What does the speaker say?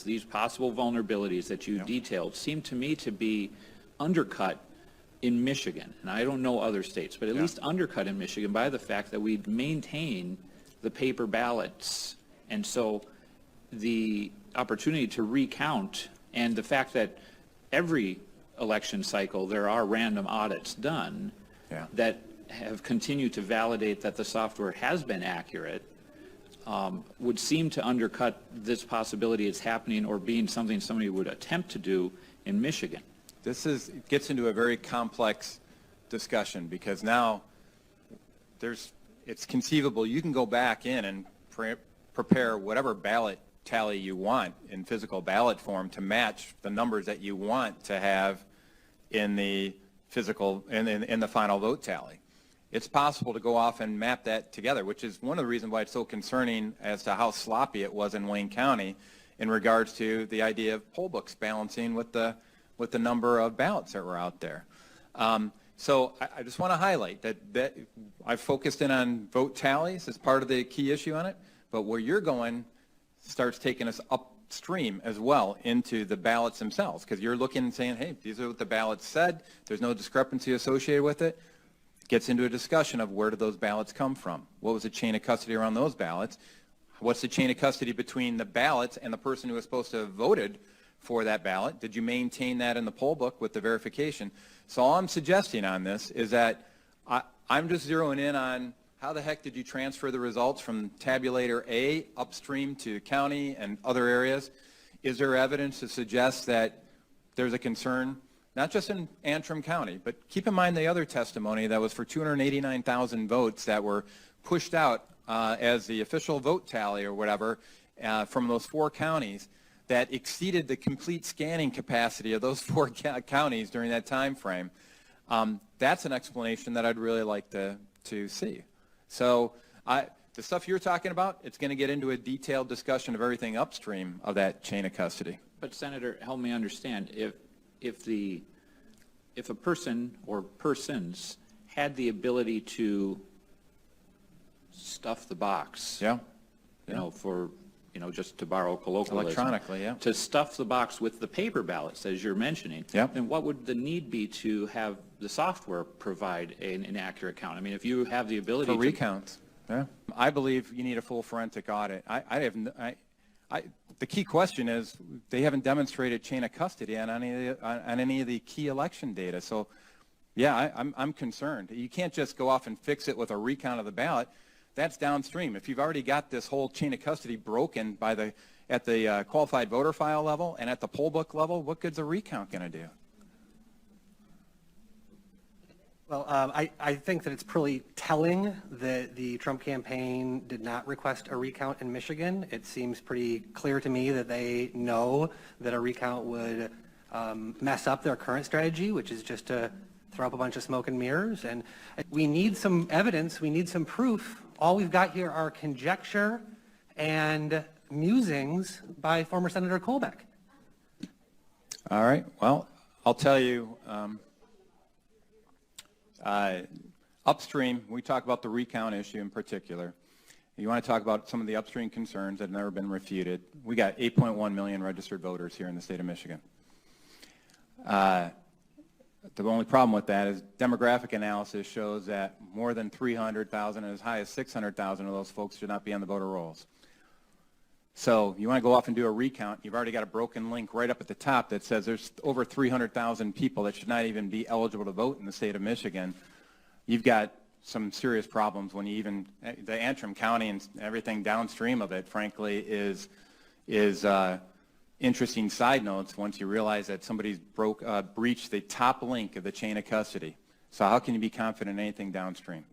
these possible vulnerabilities that you detailed seem to me to be undercut in Michigan, and I don't know other states, but at least undercut in Michigan by the fact that we maintain the paper ballots. And so the opportunity to recount and the fact that every election cycle there are random audits done that have continued to validate that the software has been accurate would seem to undercut this possibility it's happening or being something somebody would attempt to do in Michigan. It gets into a very complex discussion because now it's conceivable you can go back in and prepare whatever ballot tally you want in physical ballot form to match the numbers that you want to have in the in the final vote tally. It's possible to go off and map that together, which is one of the reasons why it's so concerning as to how sloppy it was in Wayne County in regards to the idea of poll books balancing with the number of ballots that were out there. So I just want to highlight that I've focused in on vote tallies as part of the key issue on it, but where you're going starts taking us upstream as well into the ballots themselves, because you're looking and saying, hey, these are what the ballots said, there's no discrepancy associated with it. Gets into a discussion of where did those ballots come from? What was the chain of custody around those ballots? What's the chain of custody between the ballots and the person who was supposed to have voted for that ballot? Did you maintain that in the poll book with the verification? So all I'm suggesting on this is that I'm just zeroing in on how the heck did you transfer the results from tabulator A upstream to county and other areas? Is there evidence to suggest that there's a concern, not just in Antrim County, but keep in mind the other testimony that was for 289,000 votes that were pushed out as the official vote tally or whatever from those 4 counties that exceeded the complete scanning capacity of those 4 counties during that time frame. That's an explanation that I'd really like to see. So the stuff you're talking about, it's going to get into a detailed discussion of everything upstream of that chain of custody. But Senator, help me understand, if a person or persons had the ability to stuff the box, just to borrow colloquialism, electronically, to stuff the box with the paper ballots, as you're mentioning, then what would the need be to have the software provide an accurate count? I mean, if you have the ability for recounts, I believe you need a full forensic audit. The key question is they haven't demonstrated chain of custody on any of the key election data. So, I'm concerned. You can't just go off and fix it with a recount of the ballot. That's downstream. If you've already got this whole chain of custody broken at the qualified voter file level and at the poll book level, what good's a recount going to do? Well, I think that it's pretty telling that the Trump campaign did not request a recount in Michigan. It seems pretty clear to me that they know that a recount would mess up their current strategy, which is just to throw up a bunch of smoke and mirrors. And we need some evidence. We need some proof. All we've got here are conjecture and musings by former Senator Colbeck. All right. Well, I'll tell you, upstream, we talk about the recount issue in particular. You want to talk about some of the upstream concerns that have never been refuted. We got 8.1 million registered voters here in the state of Michigan. The only problem with that is demographic analysis shows that more than 300,000 and as high as 600,000 of those folks should not be on the voter rolls. So you want to go off and do a recount, you've already got a broken link right up at the top that says there's over 300,000 people that should not even be eligible to vote in the state of Michigan. You've got some serious problems when you even, the Antrim County and everything downstream of it, frankly, is interesting side notes once you realize that somebody's breached the top link of the chain of custody. So how can you be confident in anything downstream?